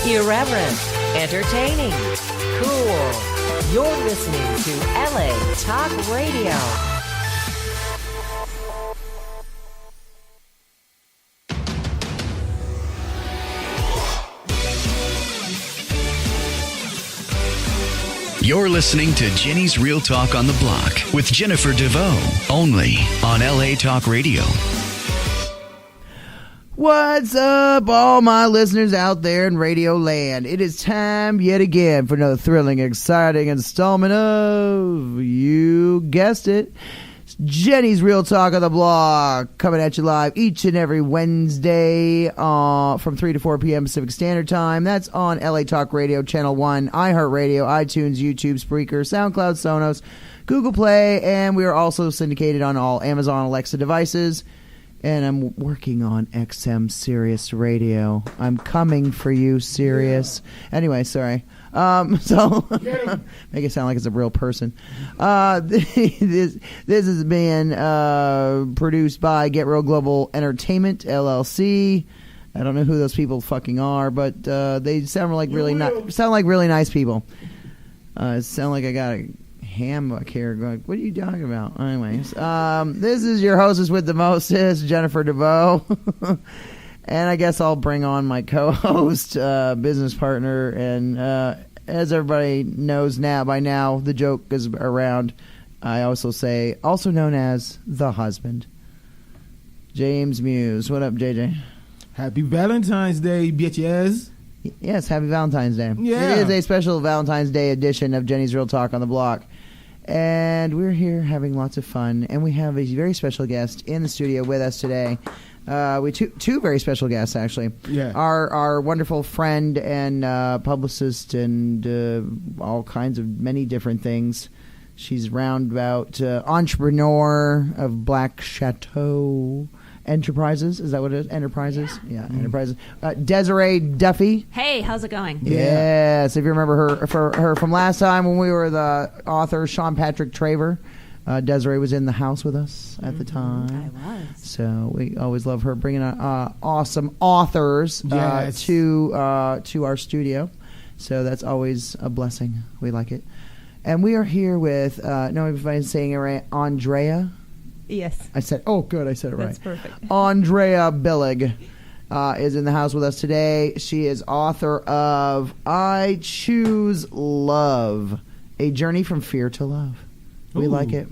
Irreverent, entertaining, cool. You're listening to LA Talk Radio. You're listening to Jenny's Real Talk on the Block with Jennifer DeVoe, only on LA Talk Radio. What's up, all my listeners out there in Radio Land? It is time yet again for another thrilling, exciting installment of, you guessed it, Jenny's Real Talk on the Block, coming at you live each and every Wednesday from 3 to 4 p.m. Pacific Standard Time. That's on LA Talk Radio, Channel 1, iHeartRadio, iTunes, YouTube, Spreaker, SoundCloud, Sonos, Google Play, and we are also syndicated on all Amazon Alexa devices. And I'm working on XM Sirius Radio. I'm coming for you, Sirius. Yeah. Anyway, sorry. So make it sound like it's a real person. This is being produced by Get Real Global Entertainment LLC. I don't know who those people fucking are, but they sound like really nice people. It sound like I got a hammock here going, what are you talking about? Anyways, this is your hostess with the mostest, Jennifer DeVoe. And I guess I'll bring on my co-host, business partner, and as everybody knows by now, the joke is around. I also say, also known as the husband, James Muse. What up, JJ? Happy Valentine's Day, bitches. Yes, happy Valentine's Day. Yeah. It is a special Valentine's Day edition of Jenny's Real Talk on the Block. And we're here having lots of fun. And we have a very special guest in the studio with us today. We two very special guests, actually. Yeah. Our wonderful friend and publicist and all kinds of many different things. She's roundabout entrepreneur of black-chateau-enterprises. Is that what it is? Enterprises? Yeah, Enterprises. Desiree-Duffy. Hey, how's it going? Yes, if you remember her from last time when we were the author, Sean Patrick Traver. Desiree was in the house with us at the time. I was. So we always love her bringing awesome authors to our studio. So that's always a blessing. We like it. And we are here with, no, if I'm saying it right, Andrea. Yes. I said it right. That's perfect. Andrea Billig is in the house with us today. She is author of I Choose Love, A Journey from Fear to Love. We like it.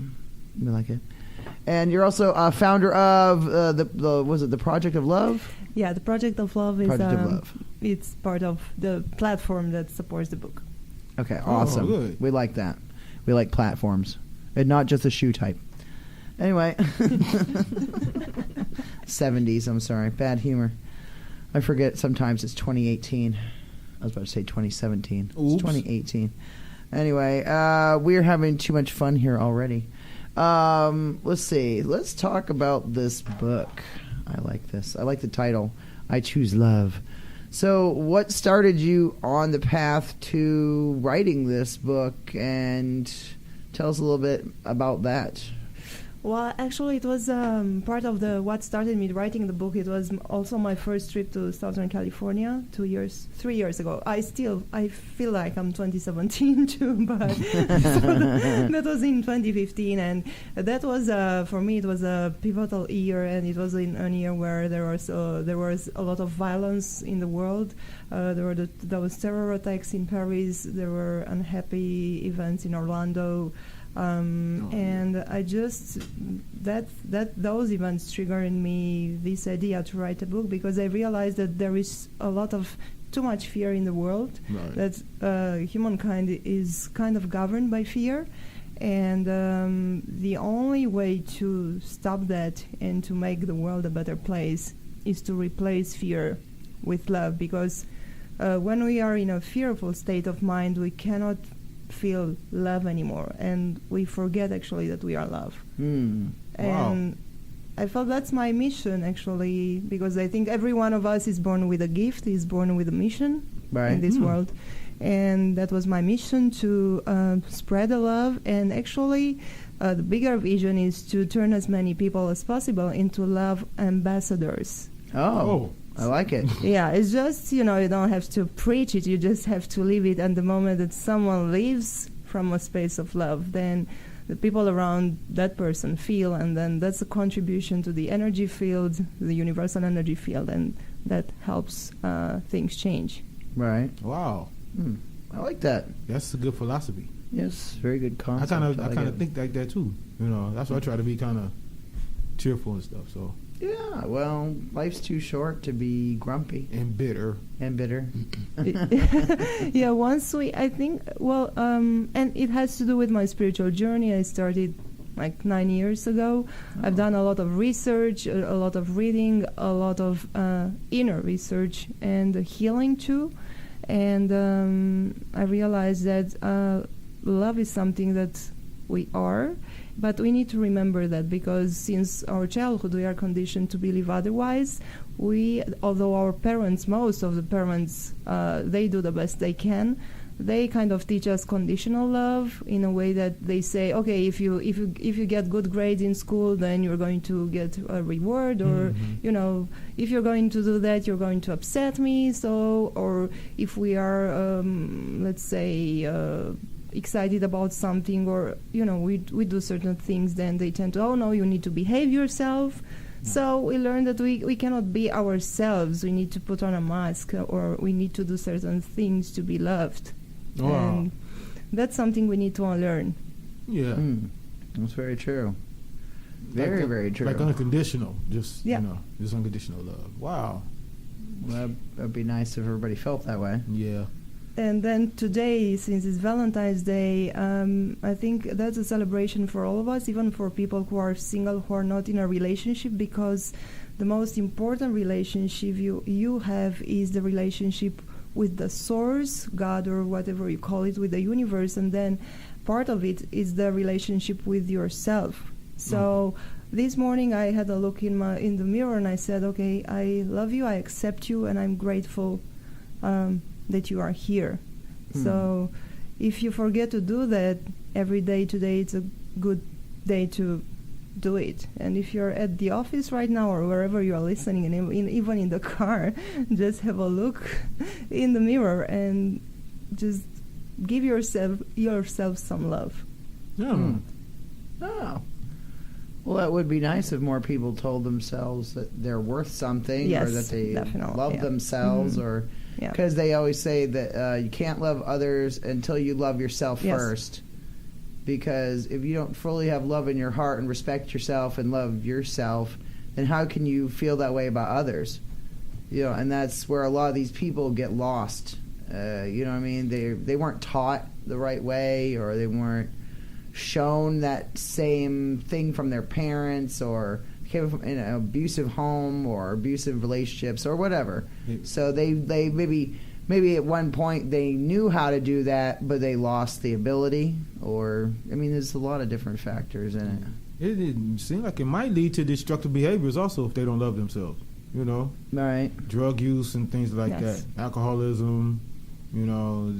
We like it. And you're also a founder of the Project of Love? Yeah, the Project of Love is it's part of the platform that supports the book. Okay, awesome. Good. We like that. We like platforms, and not just the shoe type. Anyway, 70s. I'm sorry, bad humor. I forget sometimes it's 2018. I was about to say 2017. Oops. It's 2018. Anyway, we're having too much fun here already. Let's see. Let's talk about this book. I like this. I like the title, I Choose Love. So what started you on the path to writing this book? And tell us a little bit about that. Well, actually, it was part of what started me writing the book. It was also my first trip to Southern California 3 years ago. I feel like I'm 2017 too, but that was in 2015, and that was for me. It was a pivotal year, and it was in a year where there was a lot of violence in the world. There was terror attacks in Paris. There were unhappy events in Orlando. And I just those events triggered in me this idea to write a book, because I realized that there is a lot of too much fear in the world, right. That humankind is kind of governed by fear, and the only way to stop that and to make the world a better place is to replace fear with love, because when we are in a fearful state of mind, we cannot feel love anymore, and we forget actually that we are love. Wow. And I felt that's my mission actually, because I think every one of us is born with a gift, is born with a mission in this world, and that was my mission, to spread the love. And actually the bigger vision is to turn as many people as possible into love ambassadors. Oh. I like it. Yeah, it's just, you don't have to preach it. You just have to live it. And the moment that someone lives from a space of love, then the people around that person feel, and then that's a contribution to the energy field, the universal energy field, and that helps things change. Right. Wow. I like that. That's a good philosophy. Yes, very good concept. I like kind it. of think like that too. That's why I try to be kind of cheerful and stuff. So. Yeah, well, life's too short to be grumpy And bitter. and bitter. Yeah, and it has to do with my spiritual journey. I started like 9 years ago. I've done a lot of research, a lot of reading, a lot of inner research and healing too. And I realized that love is something that we are, but we need to remember that, because since our childhood we are conditioned to believe otherwise. Although our parents, most of the parents, they do the best they can, they kind of teach us conditional love in a way that they say, okay, if you get good grades in school, then you're going to get a reward, or if you're going to do that, you're going to upset me. So, or if we are, let's say, excited about something, or we do certain things, then they tend to, oh no, you need to behave yourself. So we learn that we cannot be ourselves. We need to put on a mask, or we need to do certain things to be loved. Wow. And that's something we need to unlearn. Yeah. That's very true. Very, very true. Like unconditional, just Yeah. just unconditional love. Wow. Well, that'd be nice if everybody felt that way. Yeah. And then today, since it's Valentine's Day, I think that's a celebration for all of us, even for people who are single, who are not in a relationship, because the most important relationship you have is the relationship with the source, God, or whatever you call it, with the universe. And then part of it is the relationship with yourself. So this morning I had a look in the mirror, and I said, okay, I love you, I accept you, and I'm grateful that you are here. So if you forget to do that every day, today it's a good day to do it. And if you're at the office right now, or wherever you are listening, and even in the car, just have a look in the mirror and just give yourself some love. Yeah. Oh. Well, that would be nice if more people told themselves that they're worth something, Yes, or that they definitely, love yeah. themselves, or Yeah. because they always say that you can't love others until you love yourself Yes. first. Because if you don't fully have love in your heart and respect yourself and love yourself, then how can you feel that way about others? And that's where a lot of these people get lost. You know what I mean? They weren't taught the right way, or they weren't shown that same thing from their parents, or came from in an abusive home or abusive relationships or whatever. So they maybe at one point they knew how to do that, but they lost the ability. Or there's a lot of different factors in it. It seems like it might lead to destructive behaviors also if they don't love themselves. Right. Drug use and things like Yes. that, alcoholism,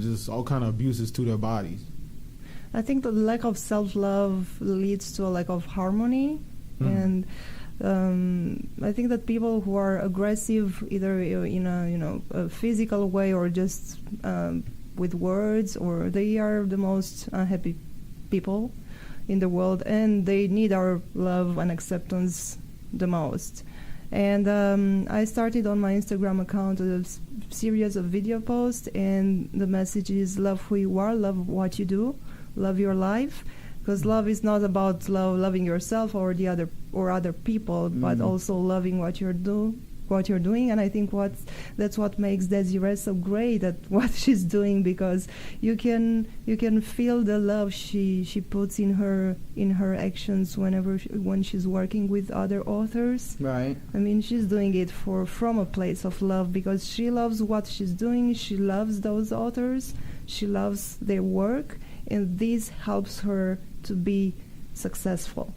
just all kind of abuses to their bodies. I think the lack of self-love leads to a lack of harmony, and I think that people who are aggressive, either in a physical way or just with words, or they are the most unhappy people in the world, and they need our love and acceptance the most. And I started on my Instagram account a series of video posts, and the message is: love who you are, love what you do, love your life. Because love is not about loving yourself or other people, but also loving what you're doing. And I think that's what makes Desiree so great at what she's doing, because you can feel the love she puts in her actions when she's working with other authors. Right. She's doing it from a place of love, because she loves what she's doing. She loves those authors. She loves their work, and this helps her to be successful.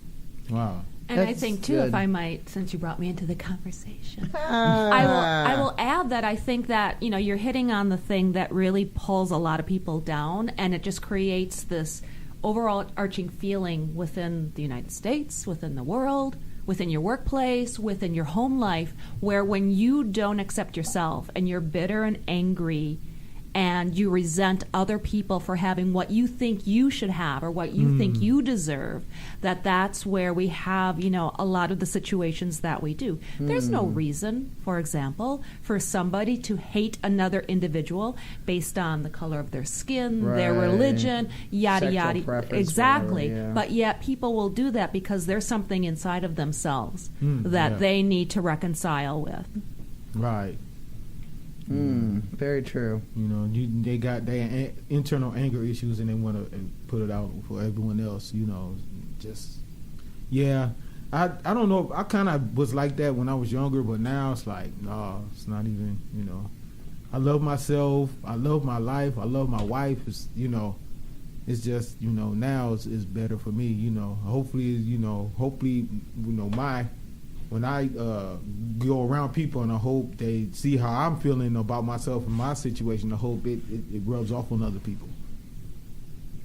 Wow. And I That's think, too, good. if I might, since you brought me into the conversation, I will add that I think that, you're hitting on the thing that really pulls a lot of people down, and it just creates this overall arching feeling within the United States, within the world, within your workplace, within your home life, where when you don't accept yourself and you're bitter and angry and you resent other people for having what you think you should have or what you think you deserve, that's where we have, a lot of the situations that we do. There's no reason, for example, for somebody to hate another individual based on the color of their skin, their religion, yada, Sexual yada. preference, Exactly. whatever, yeah. But yet people will do that because there's something inside of themselves that they need to reconcile with. Right. Very true. They got their internal anger issues and they want to put it out for everyone else. I don't know. I kind of was like that when I was younger, but now it's like, no, it's not even. I love myself. I love my life. I love my wife. It's it's just now it's better for me. Hopefully when I go around people and I hope they see how I'm feeling about myself and my situation, I hope it rubs off on other people.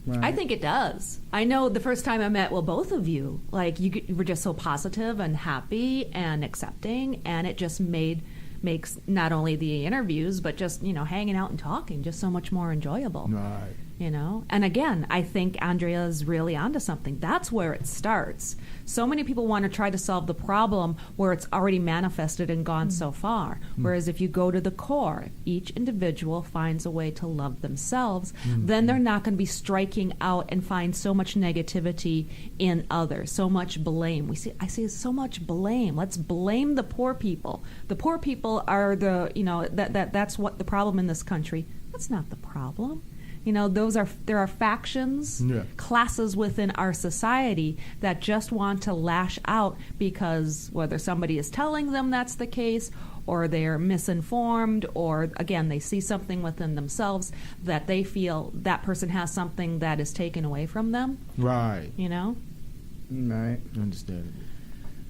Right. I think it does. I know the first time I met, both of you, you were just so positive and happy and accepting, and it just makes not only the interviews, but just, hanging out and talking just so much more enjoyable. Right. And again, I think Andrea's really onto something. That's where it starts. So many people want to try to solve the problem where it's already manifested and gone so far. Whereas if you go to the core, each individual finds a way to love themselves, then they're not going to be striking out and find so much negativity in others, so much blame. I see so much blame. Let's blame the poor people. The poor people are that's what the problem in this country. That's not the problem. There are factions, classes within our society that just want to lash out because whether somebody is telling them that's the case or they're misinformed or, again, they see something within themselves that they feel that person has something that is taken away from them. Right. Right. Understandable.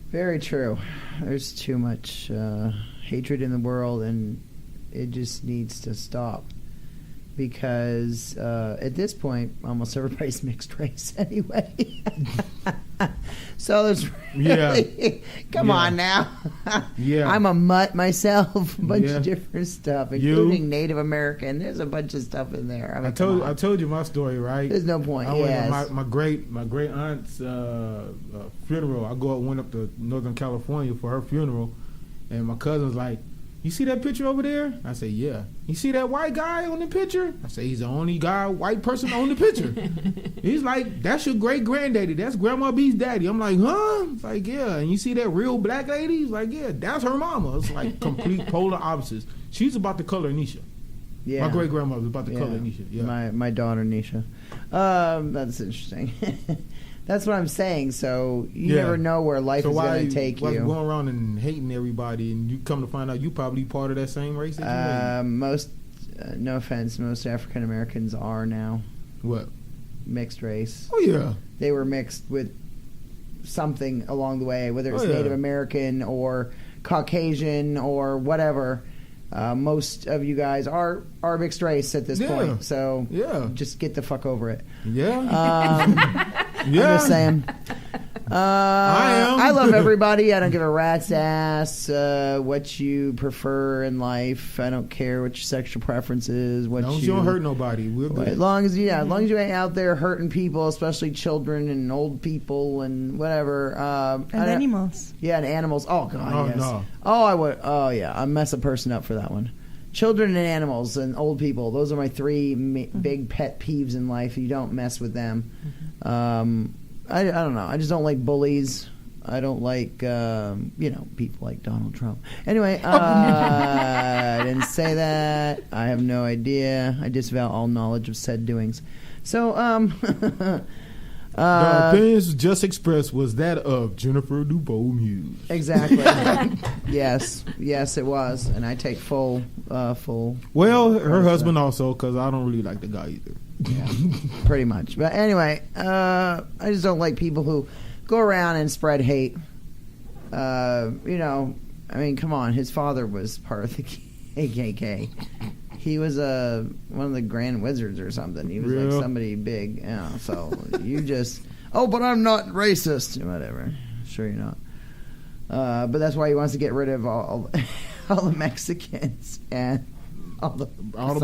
Very true. There's too much hatred in the world, and it just needs to stop. Because at this point, almost everybody's mixed race anyway. So there's really, come on now. I'm a mutt myself, a bunch of different stuff, including Native American. There's a bunch of stuff in there. I told you my story, right? There's no point. I went to my great aunt's funeral. I went up to Northern California for her funeral, and my cousin was like, "You see that picture over there?" I said, "Yeah." "You see that white guy on the picture?" I said, "He's the only white person on the picture." He's like, "That's your great granddaddy. That's Grandma B's daddy." I'm like, "Huh?" It's like, "Yeah." "And you see that real black lady?" He's like, "Yeah, that's her mama." It's like complete polar opposites. She's about the color of Nisha. Yeah. My great grandmother's about the color of Nisha. Yeah. My daughter Nisha. That's interesting. That's what I'm saying. So you never know where life is going to take you. Going around and hating everybody, and you come to find out you probably part of that same race that you most, no offense, most African Americans are now. What? Mixed race. Oh, yeah. They were mixed with something along the way, whether it's Native American or Caucasian or whatever. Most of you guys are mixed race at this point. So just get the fuck over it. Yeah. I'm just saying. I love everybody. I don't give a rat's ass what you prefer in life. I don't care what your sexual preference is. As long as you don't hurt nobody, we're good. As long as you ain't out there hurting people, especially children and old people and whatever. And animals. Yeah, and animals. Oh God, yes. No. Oh, I would. Oh yeah, I mess a person up for that one. Children and animals and old people. Those are my three big pet peeves in life. You don't mess with them. I don't know. I just don't like bullies. I don't like, people like Donald Trump. Anyway, I didn't say that. I have no idea. I disavow all knowledge of said doings. So, the opinions just expressed was that of Jennifer Dubois Muse. Exactly. Yes, it was, and I take full. Well, her husband also, because I don't really like the guy either. Yeah, pretty much. But anyway, I just don't like people who go around and spread hate. I mean, come on. His father was part of the KKK. He was one of the Grand Wizards or something. He was like somebody big. Yeah, so you just, but I'm not racist. Whatever. Sure you're not. But that's why he wants to get rid of all the Mexicans and all the Arabs.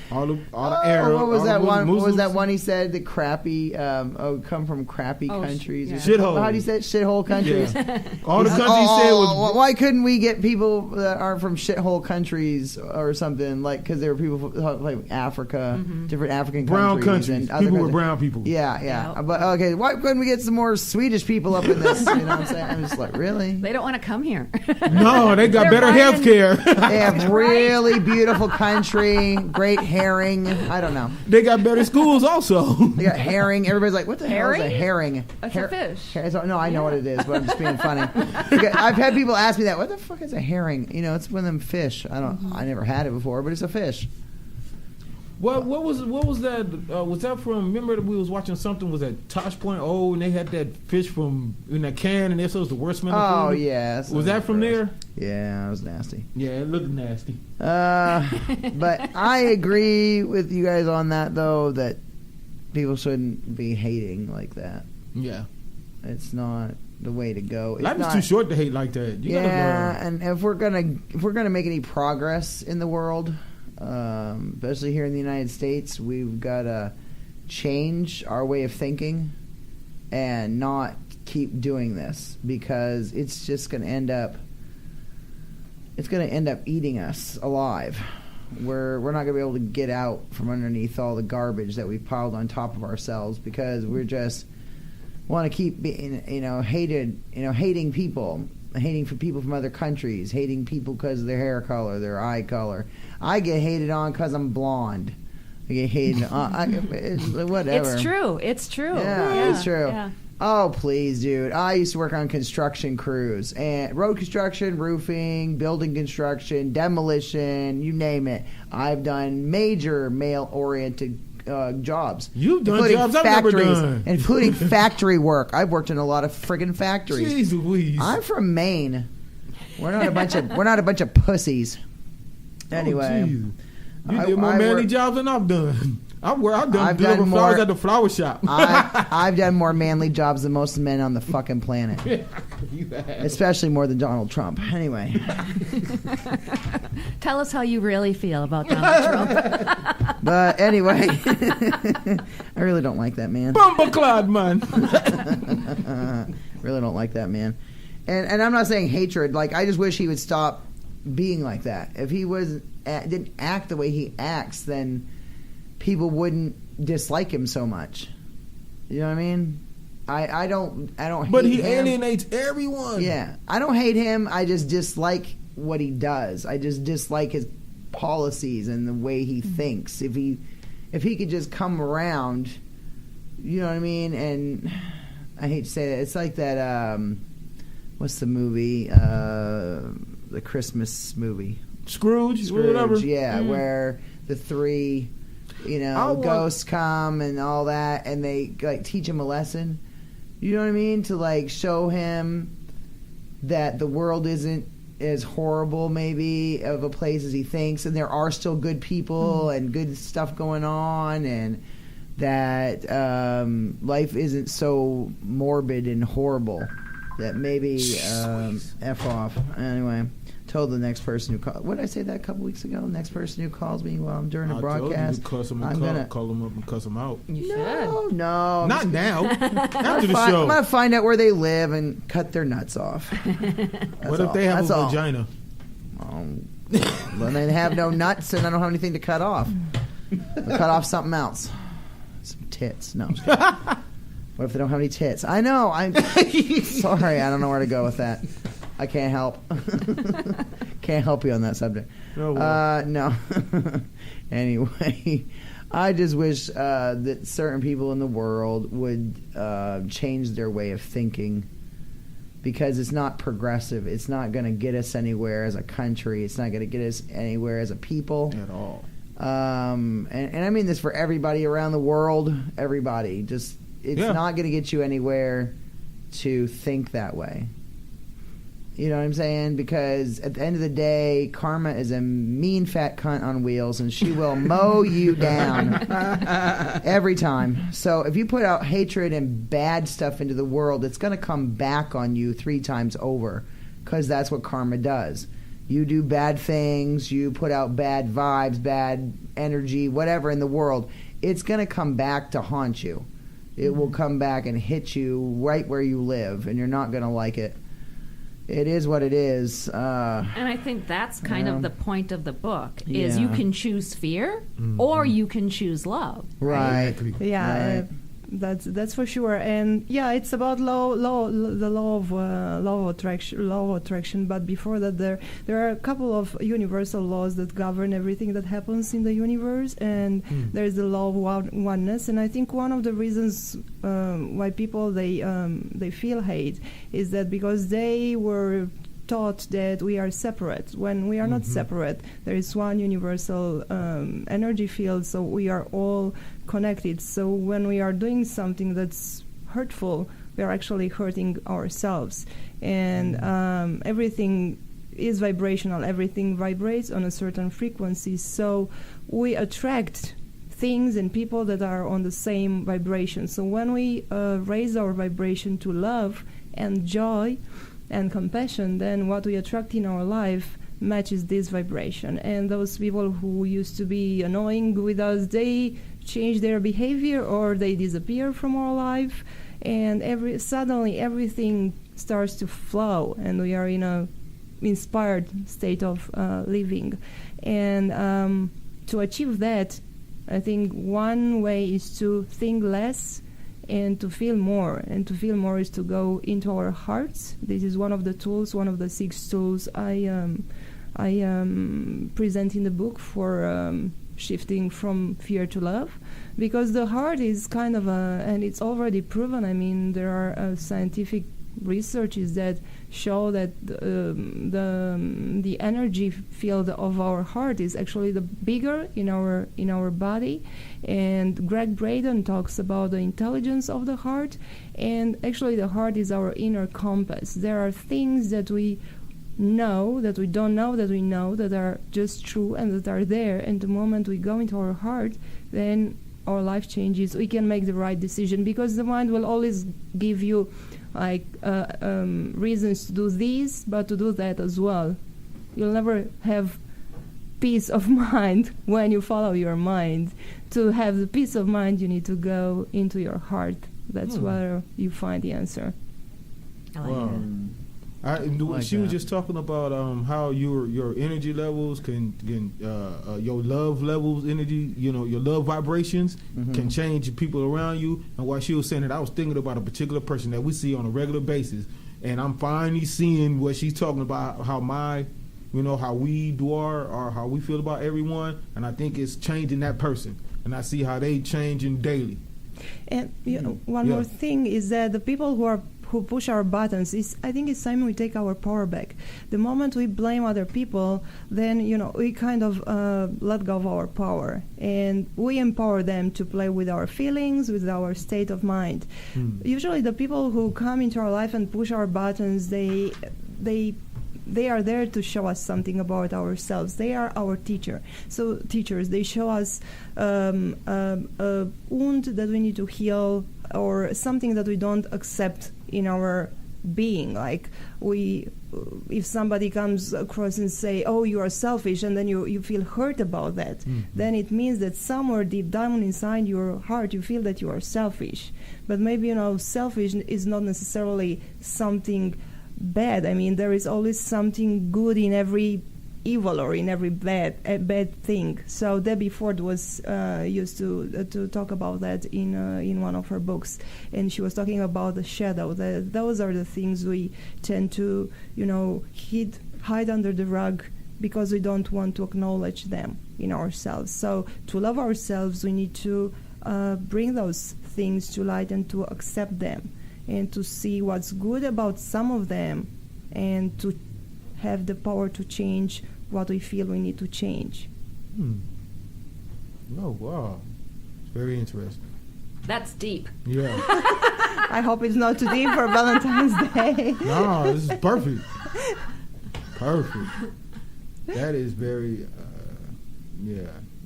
What was that one? What was that one he said? The crappy, come from crappy countries. Yeah. Shithole. How do you say it? Shithole countries. Yeah. All the countries said was. Why couldn't we get people that aren't from shithole countries or something? Like, because there were people from like Africa, different African Brown countries. countries. And People were brown people. Yeah. Yep. But okay, why couldn't we get some more Swedish people up in this? You know what I'm saying? I'm just like, really? They don't want to come here. No, they got They're better buying- health care. They have really beautiful country, great herring. I don't know. They got better schools also. They got herring. Everybody's like, what the hell is a Herring? herring? That's a fish. No, I know what it is, but I'm just being funny. I've had people ask me that. What the fuck is a herring? You know, it's one of them fish. I never had it before, but it's a fish. What was that? Was that from? Remember that we was watching something? Was that Tosh Point? Oh, and they had that fish from in that can, and they said it was the worst smelling Oh food. yeah. Was that from there? Yeah, it was nasty. Yeah, it looked nasty. But I agree with you guys on that, though, that people shouldn't be hating like that. Yeah, It's not the way to go. It's life is not, too short to hate like that. You gotta yeah, and if we're gonna make any progress in the world, especially here in the United States, we've got to change our way of thinking and not keep doing this, because it's just going to end up eating us alive. We're not going to be able to get out from underneath all the garbage that we've piled on top of ourselves, because we're just want to keep being, hating people, hating for people from other countries, hating people because of their hair color, their eye color. I get hated on because I'm blonde. I get hated on. Whatever. It's true. Yeah, it's true. Yeah. Oh, please, dude. I used to work on construction crews, and road construction, roofing, building construction, demolition, you name it. I've done major male-oriented jobs. You've done including jobs I've never done. including factory work. I've worked in a lot of friggin' factories. Jeez Louise. I'm from Maine. We're not a bunch of pussies. Anyway, you did more manly jobs than I've done. I've done delivering flowers at the flower shop. I've done more manly jobs than most men on the fucking planet. You have. Especially more than Donald Trump. Anyway. Tell us how you really feel about Donald Trump. But anyway, I really don't like that man. Bumbleclad, man. Really don't like that man. And I'm not saying hatred. Like, I just wish he would stop being like that. If he didn't act the way he acts, then people wouldn't dislike him so much. You know what I mean? I don't But hate he him. alienates everyone. Yeah. I don't hate him. I just dislike what he does. I just dislike his policies and the way he thinks. If he could just come around, you know what I mean? And I hate to say that. It's like that what's the movie? The Christmas movie. Scrooge, whatever. Yeah, where the three ghosts come and all that, and they like teach him a lesson. You know what I mean? To like show him that the world isn't as horrible maybe of a place as he thinks, and there are still good people and good stuff going on, and that life isn't so morbid and horrible. That maybe F off. Anyway, told the next person who called. What did I say that a couple weeks ago? Next person who calls me while I'm during a broadcast. Call them up and cuss them out. You should. No. Not now. After the show. I'm going to find out where they live and cut their nuts off. What if they have a vagina? Well, they have no nuts and I don't have anything to cut off. We'll cut off something else. Some tits. No. What if they don't have any tits? I know. I'm sorry. I don't know where to go with that. I can't help. Can't help you on that subject. Oh, well. No. Anyway, I just wish that certain people in the world would change their way of thinking, because it's not progressive. It's not going to get us anywhere as a country. It's not going to get us anywhere as a people. At all. And I mean this for everybody around the world. Everybody. Just, it's not going to get you anywhere to think that way. You know what I'm saying? Because at the end of the day, karma is a mean fat cunt on wheels, and she will mow you down every time. So if you put out hatred and bad stuff into the world, it's going to come back on you 3 times over, because that's what karma does. You do bad things, you put out bad vibes, bad energy, whatever in the world, it's going to come back to haunt you. It will come back and hit you right where you live, and you're not going to like it. It is what it is. And I think that's kind of the point of the book, is you can choose fear or you can choose love. Right. Yeah, Right. That's for sure. And yeah, it's about the law of attraction. But before that, there are a couple of universal laws that govern everything that happens in the universe. And there's the law of oneness. And I think one of the reasons why people they feel hate is that because they were taught that we are separate, when we are not separate. There is one universal energy field, so we are all connected. So when we are doing something that's hurtful, we are actually hurting ourselves. And everything is vibrational. Everything vibrates on a certain frequency. So we attract things and people that are on the same vibration. So when we raise our vibration to love and joy and compassion, then what we attract in our life matches this vibration. And those people who used to be annoying with us, they change their behavior or they disappear from our life, and suddenly everything starts to flow, and we are in a inspired state of living. And to achieve that, I think one way is to think less and to feel more. And to feel more is to go into our hearts. This is one of the tools, one of the 6 tools I present in the book for shifting from fear to love, because the heart is kind of and it's already proven. I mean, there are scientific researches that show that the energy field of our heart is actually the bigger in our body. And Greg Braden talks about the intelligence of the heart, and actually the heart is our inner compass. There are things that we know, that we don't know, that we know, that are just true and that are there, and the moment we go into our heart, then our life changes. We can make the right decision, because the mind will always give you like reasons to do this, but to do that as well. You'll never have peace of mind when you follow your mind. To have the peace of mind, you need to go into your heart. That's where you find the answer. I like that. She was just talking about how your energy levels can your love levels, energy, your love vibrations can change people around you. And while she was saying that, I was thinking about a particular person that we see on a regular basis, and I'm finally seeing what she's talking about, how how we do or how we feel about everyone, and I think it's changing that person, and I see how they changing daily. And one more thing is that the people who push our buttons, I think it's time we take our power back. The moment we blame other people, then we kind of let go of our power, and we empower them to play with our feelings, with our state of mind. Usually the people who come into our life and push our buttons, they are there to show us something about ourselves. They are our teachers. They show us a wound that we need to heal, or something that we don't accept in our being. Like if somebody comes across and say, "Oh, you are selfish," and then you feel hurt about that, then it means that somewhere deep down inside your heart you feel that you are selfish. But maybe selfish is not necessarily something bad. I mean, there is always something good in every evil or in every bad thing. So Debbie Ford was used to talk about that in one of her books, and she was talking about the shadow. Those are the things we tend to hide under the rug because we don't want to acknowledge them in ourselves. So to love ourselves, we need to bring those things to light and to accept them, and to see what's good about some of them, and to have the power to change what we feel we need to change. Oh, wow. It's very interesting. That's deep. Yeah. I hope it's not too deep for Valentine's Day. No, this is perfect. Perfect. That is very,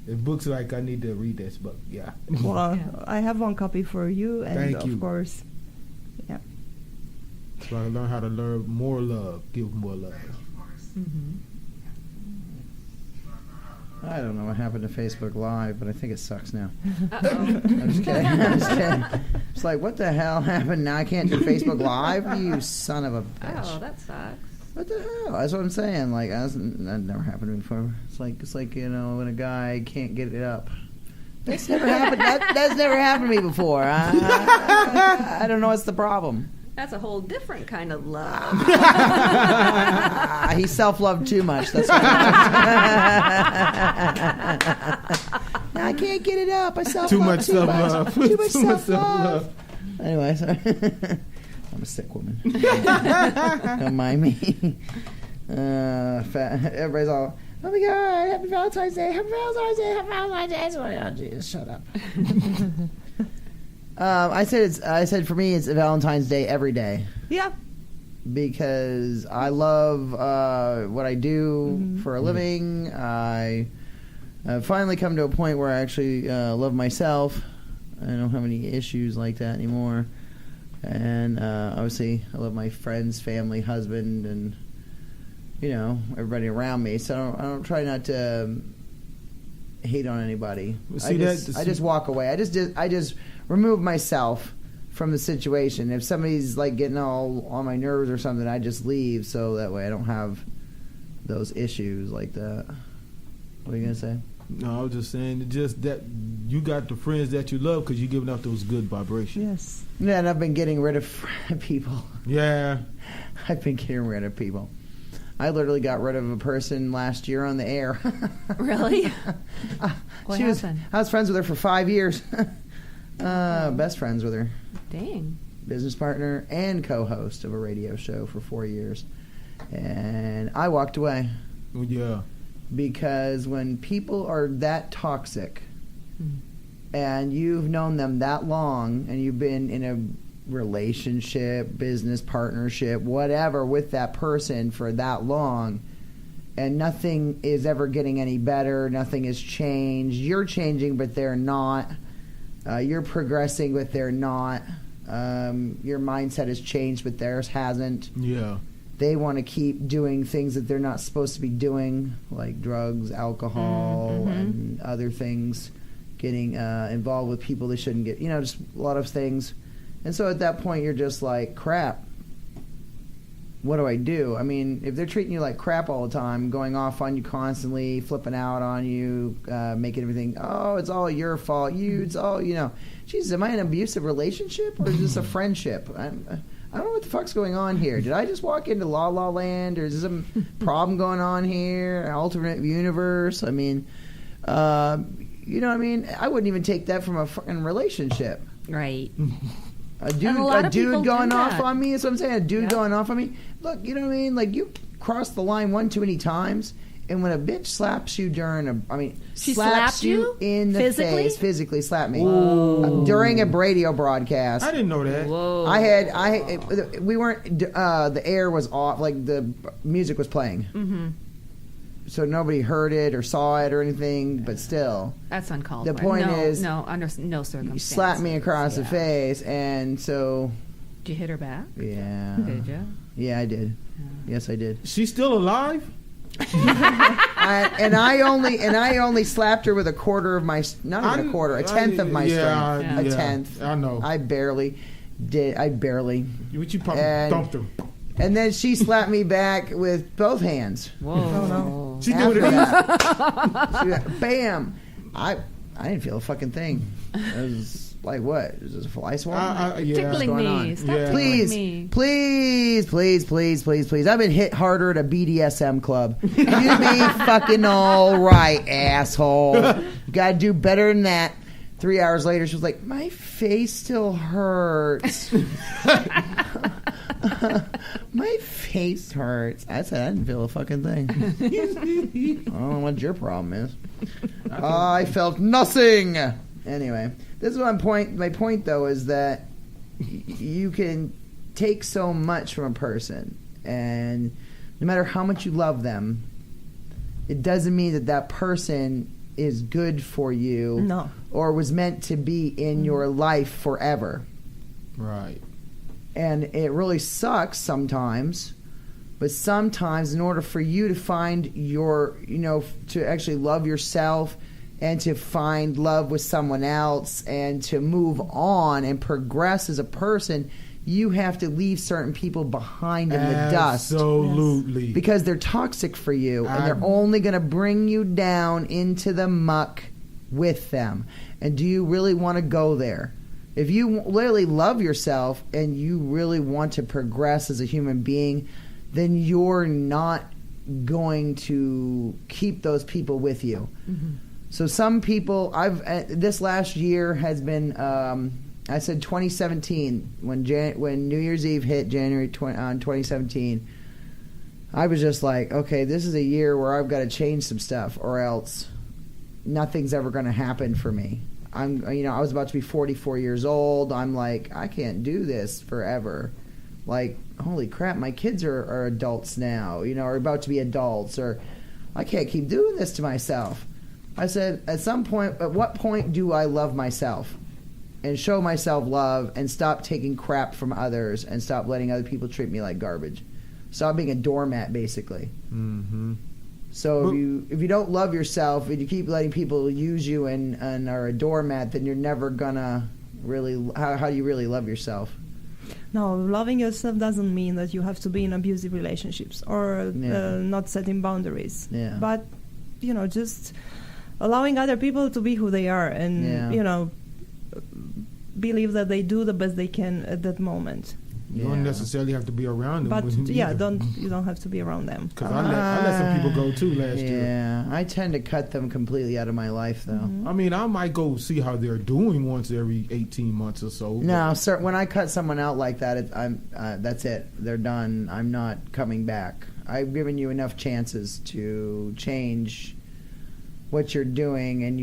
It looks like I need to read this book. Yeah. Well, I have one copy for you, and Thank you. of course, yeah. So I learned how to learn more love, give more love. I don't know what happened to Facebook Live, but I think it sucks now. I'm just kidding. I'm just kidding. It's like, what the hell happened? Now I can't do Facebook Live? You son of a bitch. Oh, that sucks. What the hell? That's what I'm saying. Like, that never happened to me before. It's like you know, when a guy can't get it up. That's never happened. That's never happened to me before. I don't know what's the problem. That's a whole different kind of love. He self-loved too much. That's what I can't get it up. I self-love Too much self-love. Too much self-love. Anyway, sorry. I'm a sick woman. Don't mind me. Everybody's all, oh my God, happy Valentine's Day, happy Valentine's Day, happy Valentine's Day. Oh, Jesus, shut up. I said for me it's Valentine's Day every day. Yeah. Because I love what I do for a living. I finally come to a point where I actually love myself. I don't have any issues like that anymore. And obviously I love my friends, family, husband, and you know, everybody around me. So I don't try not to hate on anybody. I just walk away. I just remove myself from the situation. If somebody's like getting all on my nerves or something, I just leave so that way I don't have those issues like that. What are you gonna say? No, I was just saying just that you got the friends that you love because you're giving out those good vibrations. Yes. Yeah, and I've been getting rid of people. Yeah. I've been getting rid of people. I literally got rid of a person last year on the air. Really? What happened? I was friends with her for 5 years. Best friends with her. Dang. Business partner and co-host of a radio show for 4 years. And I walked away. Well, yeah. Because when people are that toxic and you've known them that long and you've been in a relationship, business partnership, whatever, with that person for that long, and nothing is ever getting any better, nothing has changed, you're changing but they're not, you're progressing but they're not, your mindset has changed but theirs hasn't. Yeah. They want to keep doing things that they're not supposed to be doing, like drugs, alcohol, and other things, getting involved with people they shouldn't get, you know, just a lot of things. And so at that point, you're just like, crap, what do I do? I mean, if they're treating you like crap all the time, going off on you constantly, flipping out on you, making everything, oh, it's all your fault, it's all, you know. Jesus, am I in an abusive relationship or is this a friendship? I don't know what the fuck's going on here. Did I just walk into La La Land, or is there some problem going on here? An alternate universe? I mean, you know what I mean? I wouldn't even take that from a fucking relationship. Right. A dude going off on me is what I'm saying. A dude going off on me. Look, you know what I mean? Like, you cross the line one too many times, and when a bitch slaps you she slaps slapped you in the face, physically slapped me during a radio broadcast. I didn't know that. Whoa. We weren't. The air was off. Like, the music was playing. Mm-hmm. So nobody heard it or saw it or anything, but still. That's uncalled for. The point is, under no circumstance. You slapped me across the face, and so. Did you hit her back? Yeah. Did you? Yeah, I did. Yes, I did. She's still alive? And I only slapped her with a quarter of my, not even a quarter, a tenth of my strength. A tenth. I know. I barely did. But you probably thumped her. And then she slapped me back with both hands. Whoa. Oh, no. She did it. Bam. I didn't feel a fucking thing. It was like, what? Is this a fly swatter? Tickling me. Stop tickling me. Please. I've been hit harder at a BDSM club. You be fucking all right, asshole. You gotta do better than that. 3 hours later, she was like, my face still hurts. My face hurts. I said I didn't feel a fucking thing. I don't know what your problem is. I felt nothing. Anyway, this is my point, though, is that you can take so much from a person, and no matter how much you love them, it doesn't mean that person is good for you or was meant to be in your life forever. Right. And it really sucks sometimes. But sometimes in order for you to find to actually love yourself and to find love with someone else and to move on and progress as a person, you have to leave certain people behind in the dust. Absolutely. Because they're toxic for you, and they're only going to bring you down into the muck with them. And do you really want to go there? If you really love yourself and you really want to progress as a human being, then you're not going to keep those people with you. Mm-hmm. So some people, this last year has been, I said 2017, when New Year's Eve hit January 2017, I was just like, okay, this is a year where I've got to change some stuff or else nothing's ever going to happen for me. I was about to be 44 years old. I'm like, I can't do this forever. Like, holy crap, my kids are adults now, are about to be adults, or I can't keep doing this to myself. I said, at what point do I love myself and show myself love and stop taking crap from others and stop letting other people treat me like garbage? Stop being a doormat, basically. Mm-hmm. So if you don't love yourself and you keep letting people use you and are a doormat, then you're never gonna really. How do you really love yourself? No, loving yourself doesn't mean that you have to be in abusive relationships or not setting boundaries. Yeah. But just allowing other people to be who they are and believe that they do the best they can at that moment. You don't necessarily have to be around them. But you don't have to be around them. Because I let some people go too last year. Yeah, I tend to cut them completely out of my life, though. Mm-hmm. I mean, I might go see how they're doing once every 18 months or so. No, sir. When I cut someone out like that, that's it. They're done. I'm not coming back. I've given you enough chances to change what you're doing, and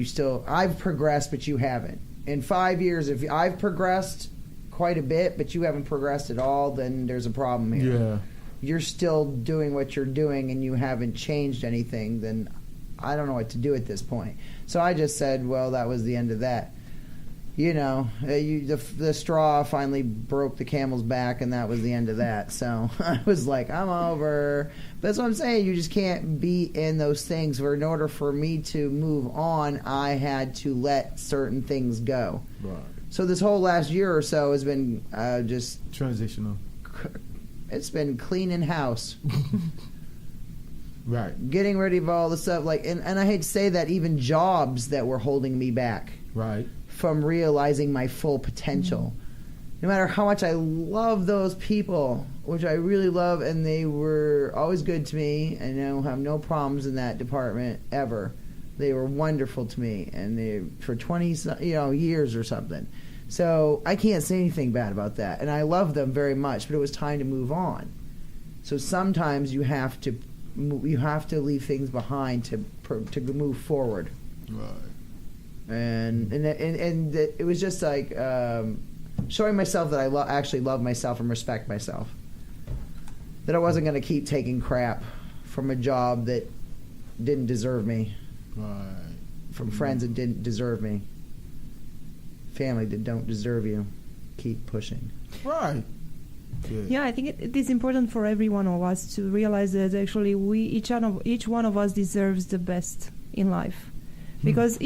I've progressed, but you haven't. In 5 years, if I've progressed quite a bit, but you haven't progressed at all, then there's a problem here. Yeah. You're still doing what you're doing and you haven't changed anything, then I don't know what to do at this point. So I just said, well, that was the end of that. The straw finally broke the camel's back, and that was the end of that. So I was like, I'm over. But that's what I'm saying. You just can't be in those things where in order for me to move on, I had to let certain things go. Right. So this whole last year or so has been just transitional. It's been cleaning house, right? Getting rid of all the stuff, and I hate to say that, even jobs that were holding me back, right, from realizing my full potential. No matter how much I love those people, which I really love, and they were always good to me, and I have no problems in that department ever. They were wonderful to me, and they for 20 years or something. So I can't say anything bad about that, and I love them very much. But it was time to move on. So sometimes you have to leave things behind to move forward. Right. And it was just like showing myself that I actually love myself and respect myself. That I wasn't going to keep taking crap from a job that didn't deserve me. Right. From friends that didn't deserve me. Family that don't deserve you. Keep pushing. Right. Good. Yeah, I think it is important for every one of us to realize that actually each one of us deserves the best in life. Because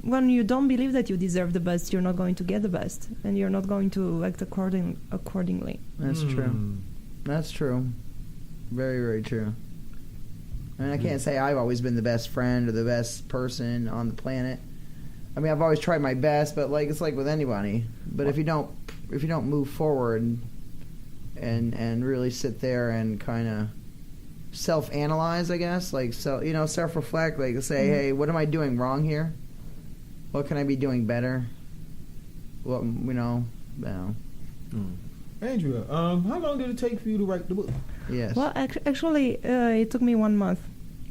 when you don't believe that you deserve the best, you're not going to get the best, and you're not going to act accordingly. That's true. That's true. Very, very true. I mean, I can't say I've always been the best friend or the best person on the planet. I mean, I've always tried my best, but it's like with anybody. But if you don't move forward and really sit there and kind of self-analyze, I guess, self-reflect, say, hey, what am I doing wrong here? What can I be doing better? Well, Andrea, how long did it take for you to write the book? Yes. Well, actually, it took me 1 month.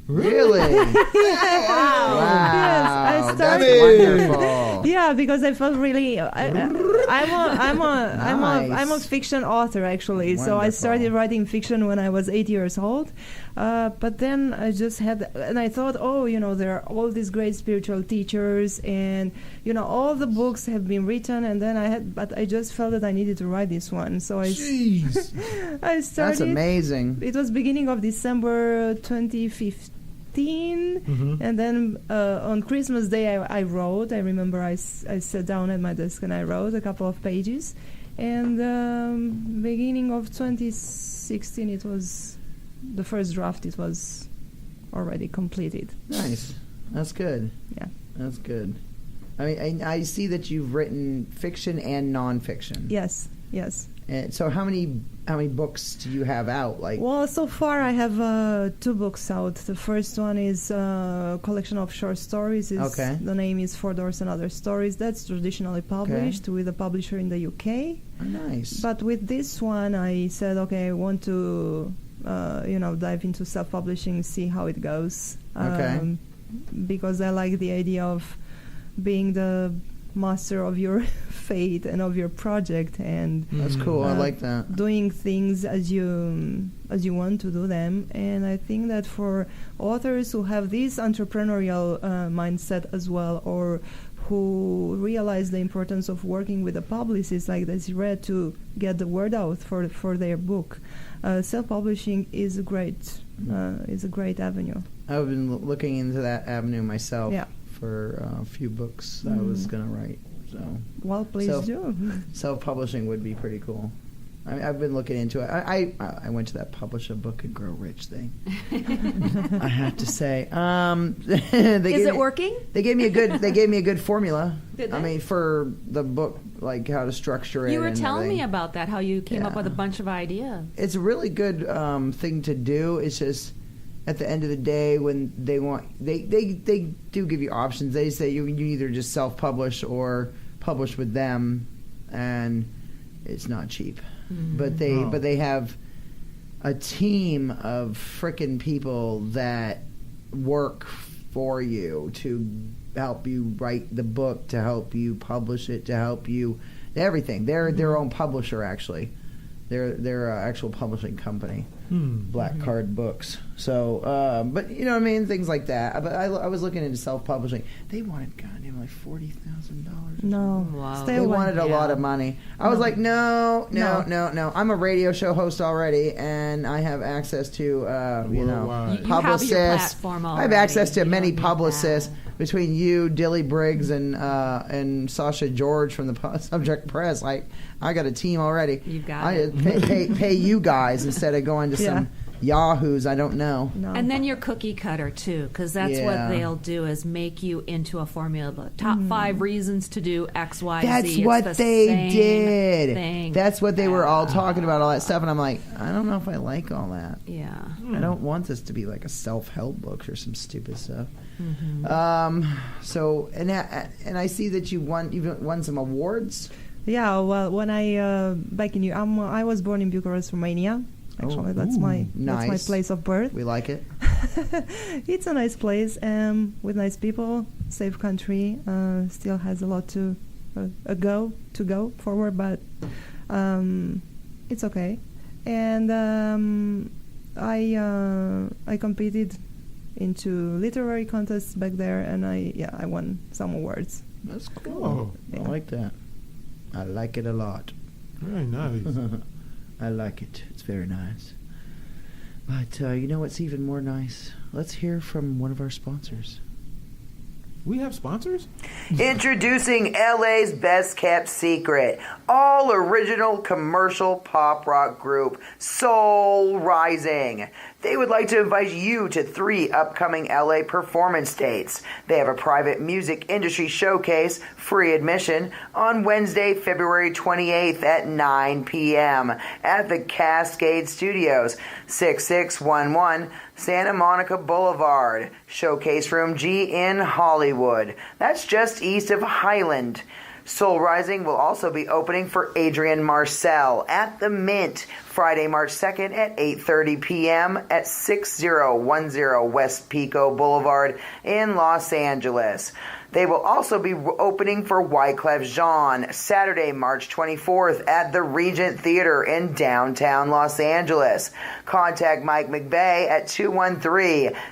Really? Wow. Yes, I started. That's wonderful. Yeah, because I felt really. I I'm a fiction author actually. So I Wonderful. started writing fiction when I was 8 years old. But then I just had, and I thought, there are all these great spiritual teachers, and all the books have been written, and then but I just felt that I needed to write this one. So I started. That's amazing. It was beginning of December 2015. And then on Christmas Day I wrote. I remember I sat down at my desk and I wrote a couple of pages, and beginning of 2016 it was the first draft. It was already completed. Nice. That's good. Yeah, that's good. I mean, I see that you've written fiction and nonfiction. Yes. And so how many books do you have out? Well, so far I have 2 books out. The first one is a collection of short stories. Okay. The name is 4 Doors and Other Stories. That's traditionally published with a publisher in the UK. Oh, nice. But with this one, I said, okay, I want to, dive into self-publishing, see how it goes. Okay. Because I like the idea of being the master of your fate and of your project, and that's cool. I like that. Doing things as you want to do them. And I think that for authors who have this entrepreneurial mindset as well, or who realize the importance of working with a publicist like Desiree to get the word out for their book, self-publishing is a great avenue. I've been looking into that avenue myself. Yeah. For a few books I was going to write. So, well, please do. Self-publishing would be pretty cool. I've been looking into it. I went to that Publish a Book and Grow Rich thing. I have to say, is it working? They gave me a good formula. Did they? I mean, for the book, like how to structure it. You were and telling everything. me about that. How you came up with a bunch of ideas. It's a really good thing to do. It's just, at the end of the day, when they do give you options. They say you either just self-publish or publish with them, and it's not cheap. Mm-hmm. But they have a team of frickin' people that work for you to help you write the book, to help you publish it, to help you everything. They're their own publisher, actually. They're an actual publishing company. Black Card Books. So, but you know what I mean, things like that. But I was looking into self-publishing. They wanted goddamn like $40,000. No, wow. They wanted a lot of money. I was like, no. I'm a radio show host already, and I have access to Worldwide. You have publicists. your platform I have already. access to You many don't need publicists. that. Between you, Dilly Briggs, and Sasha George from the Subject Press, I got a team already. You've got I it. pay you guys instead of going to some yahoos I don't know. No. And then your cookie cutter too, because that's what they'll do is make you into a formula. Top 5 reasons to do X, Y, Z. That's It's what the they same did. thing. That's what they were all talking about, all that stuff, and I'm like, I don't know if I like all that. Yeah. I don't want this to be like a self-help book or some stupid stuff. Mm-hmm. So and I see that you've won some awards. Yeah, well, when I back in I was born in Bucharest, Romania. Actually, that's my place of birth. We like it. It's a nice place with nice people, safe country. Still has a lot to go forward, but it's okay. And I competed into literary contests back there, and I won some awards. That's cool. Oh. I like that. I like it a lot. Very nice. I like it. It's very nice. But you know what's even more nice? Let's hear from one of our sponsors. We have sponsors? Introducing LA's best kept secret, all original commercial pop rock group, Soul Rising. They would like to invite you to 3 upcoming LA performance dates. They have a private music industry showcase, free admission, on Wednesday, February 28th at 9 p.m. at the Cascade Studios, 6611 Santa Monica Boulevard, Showcase Room G in Hollywood. That's just east of Highland. Soul Rising will also be opening for Adrian Marcel at the Mint Friday, March 2nd at 8:30 p.m. at 6010 West Pico Boulevard in Los Angeles. They will also be opening for Wyclef Jean Saturday, March 24th at the Regent Theater in downtown Los Angeles. Contact Mike McVeigh at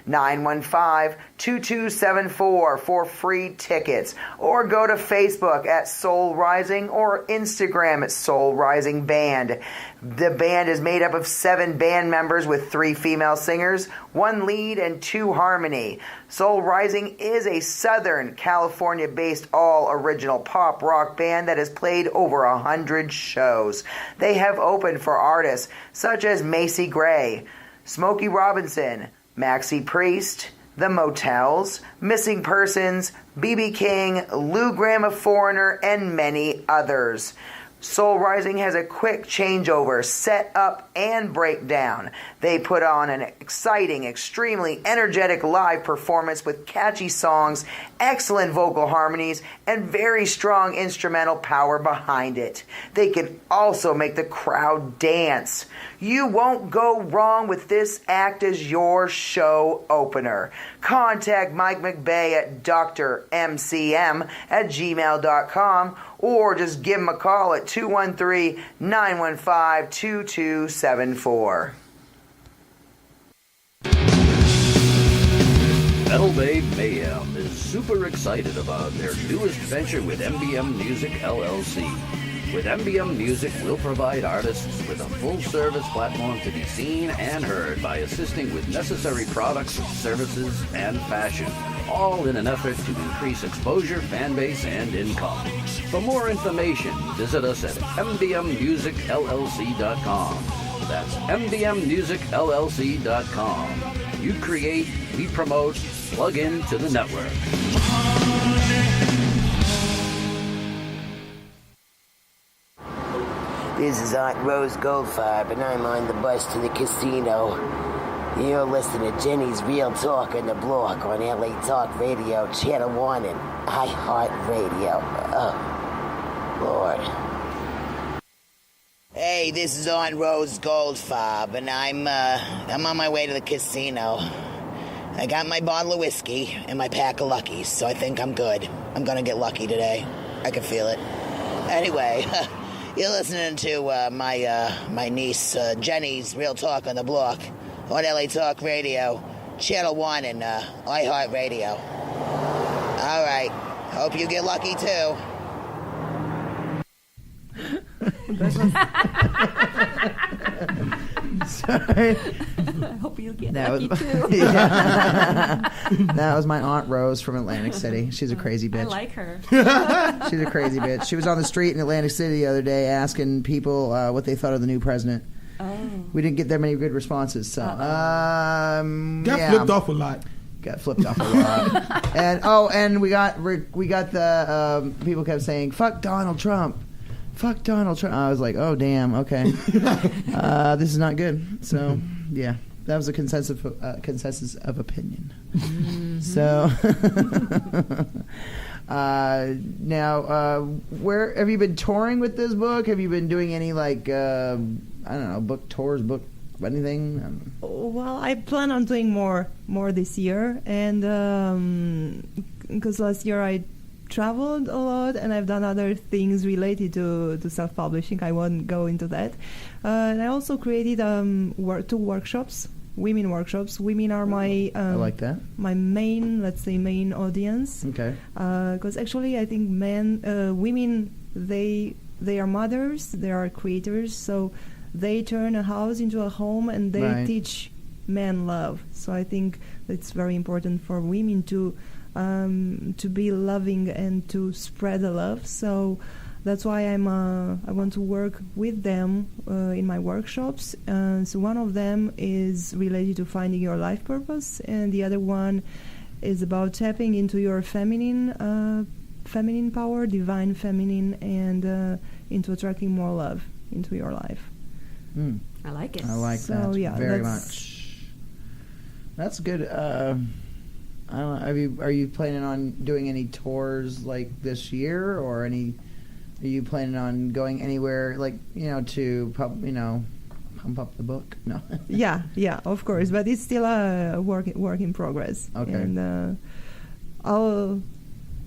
213-915-2274 for free tickets, or go to Facebook at Soul Rising or Instagram at Soul Rising Band. The band is made up of 7 band members with 3 female singers, 1 lead, and 2 harmony. Soul Rising is a Southern California-based all-original pop rock band that has played over 100 shows. They have opened for artists such as Macy Gray, Smokey Robinson, Maxie Priest, The Motels, Missing Persons, B.B. King, Lou Gramm of Foreigner, and many others. Soul Rising has a quick changeover, set up, and breakdown. They put on an exciting, extremely energetic live performance with catchy songs, excellent vocal harmonies, and very strong instrumental power behind it. They can also make the crowd dance. You won't go wrong with this act as your show opener. Contact Mike McVeigh at drmcm@gmail.com or just give him a call at 213-915-2274. Metal Bay Mayhem is super excited about their newest venture with MBM Music LLC. With MBM Music, we'll provide artists with a full-service platform to be seen and heard by assisting with necessary products, services, and fashion, all in an effort to increase exposure, fan base, and income. For more information, visit us at mbmmusicllc.com. That's mbmmusicllc.com. You create, we promote, plug into the network. This is Aunt Rose Goldfarb, and I'm on the bus to the casino. You're listening to Jenny's Real Talk on the Block on LA Talk Radio, Channel 1 and iHeartRadio. Oh, Lord. Hey, this is Aunt Rose Goldfarb, and I'm on my way to the casino. I got my bottle of whiskey and my pack of Luckies, so I think I'm good. I'm gonna get lucky today. I can feel it. Anyway... You're listening to my niece Jenny's Real Talk on the Block on LA Talk Radio, Channel 1 and iHeartRadio. All right. Hope you get lucky, too. Sorry. I hope you get That lucky was, too. Yeah. That was my Aunt Rose from Atlantic City. She's a crazy bitch. I like her. She's a crazy bitch. She was on the street in Atlantic City the other day asking people what they thought of the new president. Oh. We didn't get that many good responses, so Got yeah. flipped off a lot. Got flipped off a lot. And we got the people kept saying "fuck Donald Trump." Fuck Donald Trump. I was like, oh, damn, okay. This is not good. So, yeah, that was a consensus of opinion. Mm-hmm. So, now, where have you been touring with this book? Have you been doing any, like, I don't know, book tours, book anything? Well, I plan on doing more this year, and because last year I traveled a lot and I've done other things related to self-publishing. I won't go into that. And I also created 2 workshops, women workshops. Women are my I like that. My main audience. Okay. Because actually I think women, they are mothers, they are creators, so they turn a house into a home and they teach men love. So I think it's very important for women to be loving and to spread the love. So that's why I want to work with them in my workshops. So one of them is related to finding your life purpose, and the other one is about tapping into your feminine power, divine feminine, and into attracting more love into your life. Mm. I like it. I like that very much. That's good. I don't know. Are you planning on doing any tours like this year, or are you planning on going anywhere like to pump up the book? No. yeah, of course, but it's still a work in progress. Okay. And I'll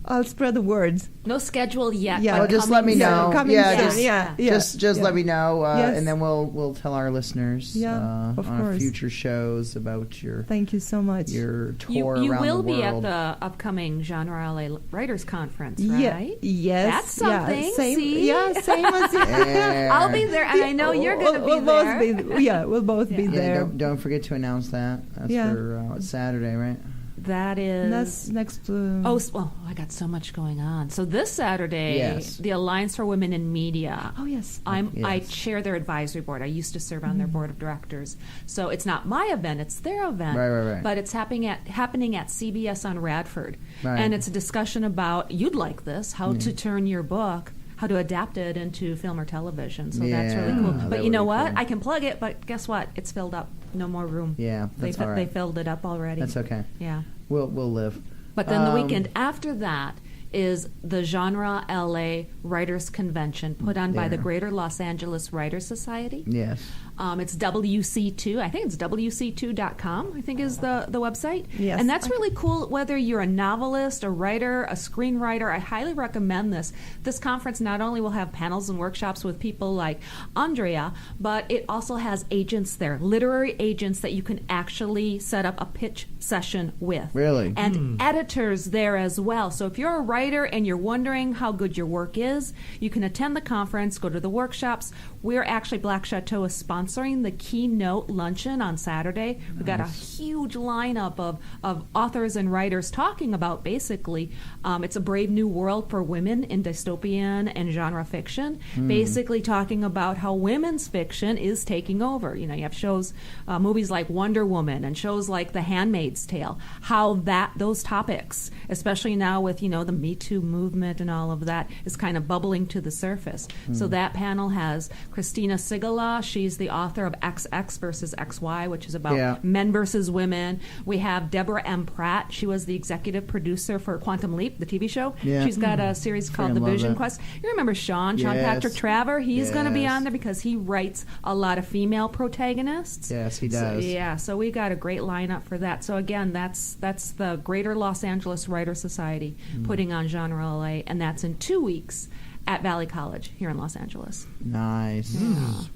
I'll spread the word. No schedule yet. Yeah. but Well, just coming let me soon. know. Coming Yeah, soon. just- Yeah. Just let me know, Yes. and then we'll tell our listeners Yeah, of on our course. future shows about your Thank you so much. tour You around will the be at world. the upcoming Genre LA Writers Conference, right? Yes. That's something. Yeah, same. See? Yeah, same as you. Yeah. I'll be there, and I know you're going to be we'll there. Both be, yeah, we'll both be Yeah. there. Don't forget to announce that. That's Yeah. for Saturday, right? That is. And that's next. Well, I got so much going on. So this Saturday, Yes. the Alliance for Women in Media. Oh yes. I Yes. chair their advisory board. I used to serve on their board of directors. So it's not my event; it's their event. Right. But it's happening at CBS on Radford, Right. and it's a discussion about you'd like this how to turn your book. How to adapt it into film or television. So that's really Yeah, cool. that But you would know be what? cool. I can plug it, but guess what? It's filled up. No more room. Yeah, that's They all right. They filled it up already. That's okay. Yeah. We'll live. But then the weekend after that is the Genre LA Writers Convention put on by the There. Greater Los Angeles Writers Society. Yes. It's WC2. I think it's WC2.com, I think is the website. Yes. And that's really cool whether you're a novelist, a writer, a screenwriter. I highly recommend this. This conference not only will have panels and workshops with people like Andrea, but it also has agents there, literary agents that you can actually set up a pitch session with. Really? And editors there as well. So if you're a writer and you're wondering how good your work is, you can attend the conference, go to the workshops. We're actually, Black Chateau is sponsoring the keynote luncheon on Saturday. We've got a huge lineup of authors and writers talking about basically it's a brave new world for women in dystopian and genre fiction, basically talking about how women's fiction is taking over. You know, you have shows, movies like Wonder Woman and shows like The Handmaid's Tale, how those topics, especially now with, you know, the Me Too movement and all of that, is kind of bubbling to the surface. So that panel has Christina Sigala. She's the author of XX versus XY, which is about men versus women. We have Deborah M. Pratt. She was the executive producer for Quantum Leap, the TV show. Yeah. She's got a series called The love Vision that. Quest. You remember Sean Yes. Patrick Traver? He's going to be Yes. on there because he writes a lot of female protagonists. Yes, he does. So we got a great lineup for that. So again, that's the Greater Los Angeles Writers Society putting on Genre LA, and that's in 2 weeks at Valley College here in Los Angeles. Nice.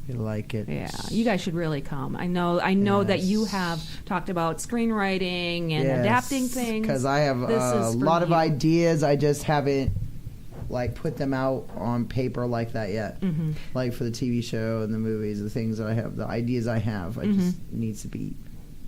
You like it. Yeah, you guys should really come. I know that you have talked about screenwriting and adapting things. Because I have This a is for lot of you. ideas. I just haven't put them out on paper like that yet. Like for the TV show and the movies, the things that I have, the ideas I have, I just needs to be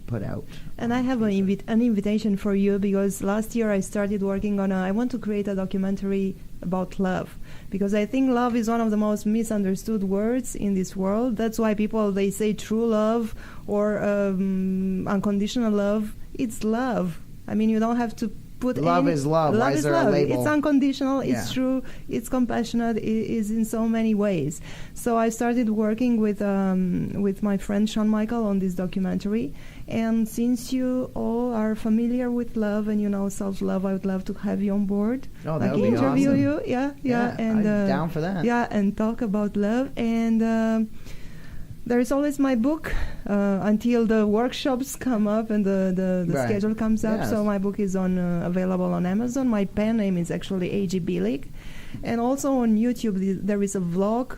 put out. And I have an invitation for you because last year I started working on I want to create a documentary about love because I think love is one of the most misunderstood words in this world. That's why they say true love or unconditional love. It's love. I mean, you don't have to put Love is love. Why is there a label? It's unconditional. Yeah. It's true. It's compassionate. It is in so many ways. So I started working with my friend Sean Michael on this documentary. And since you all are familiar with love and you know self-love, I would love to have you on board. Oh, that would be interview awesome. you. Yeah. And I'm down for that. Yeah, and talk about love. And there is always my book until the workshops come up and the Right. schedule comes up. Yes. So my book is available on Amazon. My pen name is actually a-g-billig. And also on YouTube, there is a vlog,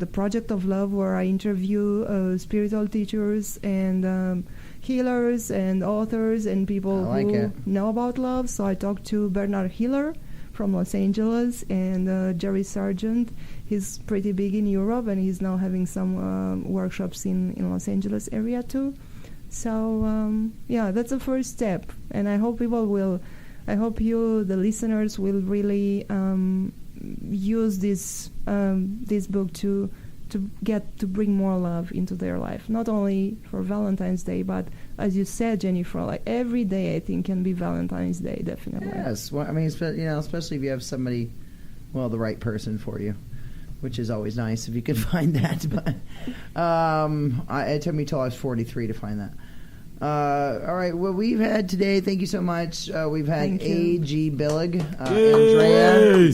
The Project of Love, where I interview spiritual teachers and healers and authors and people who know about love. So I talked to Bernard Hiller from Los Angeles and Jerry Sargent. He's pretty big in Europe, and he's now having some workshops in Los Angeles area too. So that's the first step, and I hope I hope you, the listeners, will really use this book to bring more love into their life, not only for Valentine's Day, but as you said, Jennifer, like every day I think can be Valentine's Day, definitely. Yes, well, I mean, especially if you have somebody, the right person for you, which is always nice if you can find that. But it took me till I was 43 to find that. All right, well, we've had today, thank you so much. We've had a-g-billig,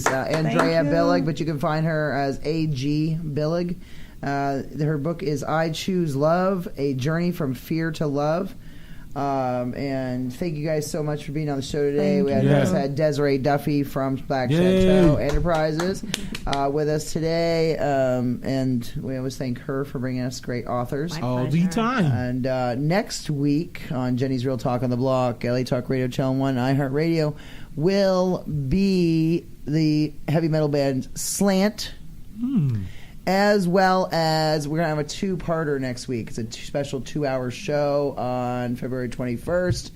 Andrea Billig, but you can find her as a-g-billig. Her book is I Choose Love, A Journey from Fear to Love. And thank you guys so much for being on the show today. Thank We you. had Desiree-Duffy from black-chateau-enterprises with us today. And we always thank her for bringing us great authors. My All the pleasure. time. And next week on Jenny's Real Talk on the Block, LA Talk Radio Channel 1, iHeartRadio, will be the heavy metal band Slant, as well as we're going to have a two-parter next week. It's a special 2-hour show on February 21st.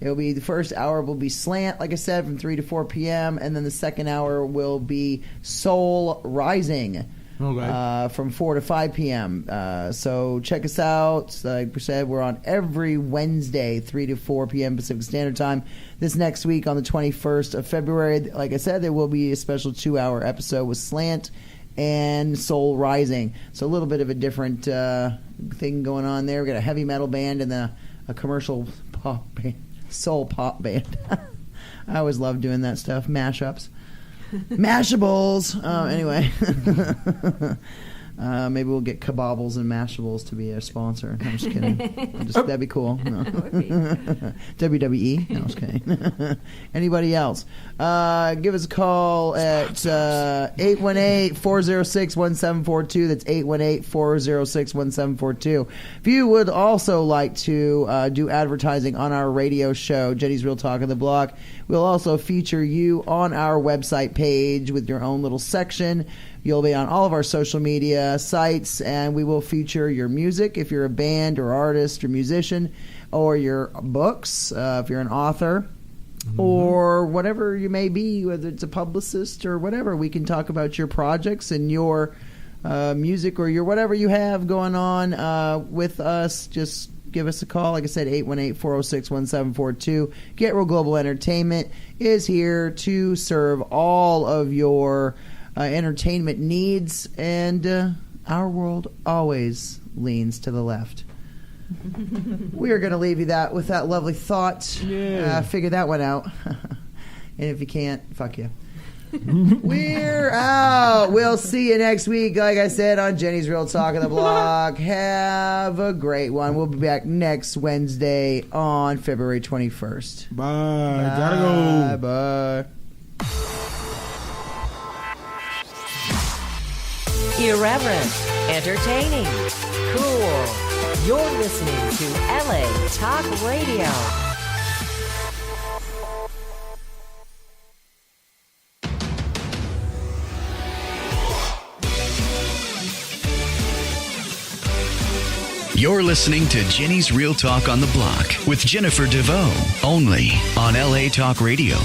It'll be the first hour will be Slant, like I said, from 3 to 4 p.m., and then the second hour will be Soul Rising. Okay. From 4 to 5 p.m. So check us out. Like we said, we're on every Wednesday, 3 to 4 p.m. Pacific Standard Time. This next week on the 21st of February, like I said, there will be a special 2-hour episode with Slant and Soul Rising. So a little bit of a different thing going on there. We've got a heavy metal band and a commercial pop band, soul pop band. I always love doing that stuff, mashups. Mashables. Anyway, maybe we'll get Kabobbles and Mashables to be a sponsor. I'm just kidding. That'd be cool. No. WWE. No, I'm just kidding. Anybody else? Give us a call at 818-406-1742. That's 818-406-1742. If you would also like to do advertising on our radio show, Jenny's Real Talk on the Block, we'll also feature you on our website page with your own little section. You'll be on all of our social media sites, and we will feature your music if you're a band or artist or musician, or your books if you're an author, or whatever you may be, whether it's a publicist or whatever. We can talk about your projects and your music or your whatever you have going on with us. Just give us a call. Like I said, 818-406-1742. Get Real Global Entertainment is here to serve all of your entertainment needs, and our world always leans to the left. We are going to leave you with that lovely thought. Yeah. Figure that one out. And if you can't, fuck you. We're out. We'll see you next week, like I said, on Jenny's Real Talk on the Block. Have a great one. We'll be back next Wednesday on February 21st. Bye. Gotta go. Bye. Irreverent, entertaining, cool. You're listening to LA Talk Radio. You're listening to Jenny's Real Talk on the Block with Jennifer DeVoe, only on LA Talk Radio.